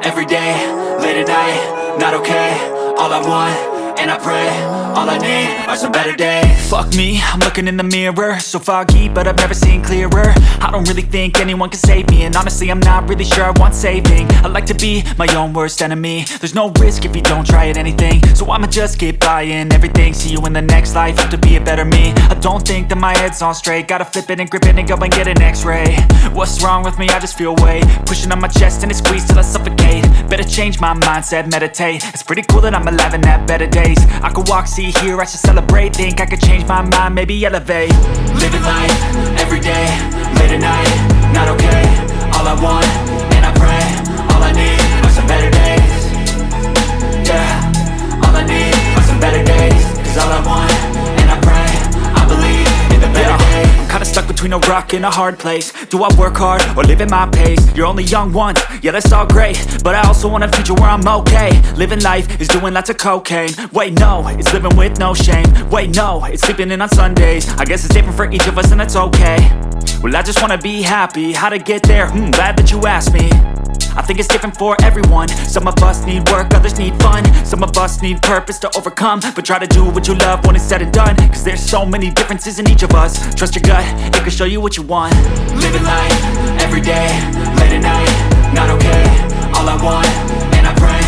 every day, late at night, not okay. All I want, and I pray, all I need are some better days. Fuck me, I'm looking in the mirror, so foggy, but I've never seen clearer. I don't really think anyone can save me, and honestly I'm not really sure I want saving. I like to be my own worst enemy. There's no risk if you don't try at anything, so I'ma just keep buying everything. See you in the next life, have to be a better me. I don't think that my head's on straight, gotta flip it and grip it and go and get an x-ray. What's wrong with me? I just feel weight pushing on my chest and it squeezes till I suffocate. Better change my mindset, meditate. It's pretty cool that I'm alive and have better days. I could walk, see, hear, I should celebrate. Think I could change my mind, maybe elevate. Living life, every day, late at night, not okay. All I want, and I pray, all I need are some better days. Yeah, all I need are some better days. Cause all I want, and I pray, I believe in the better days. I'm kinda stuck between a rock and a hard place. Do I work hard or live at my pace? You're only young once, yeah that's all great, but I also want a future where I'm okay. Living life is doing lots of cocaine. Wait no, it's living with no shame. Wait no, it's sleeping in on Sundays. I guess it's different for each of us and that's okay. Well I just wanna be happy, how to get there? Glad that you asked me. I think it's different for everyone. Some of us need work, others need fun. Some of us need purpose to overcome. But try to do what you love when it's said and done. Cause there's so many differences in each of us. Trust your gut, it can show you what you want. Living life, every day, late at night, not okay. All I want, and I pray,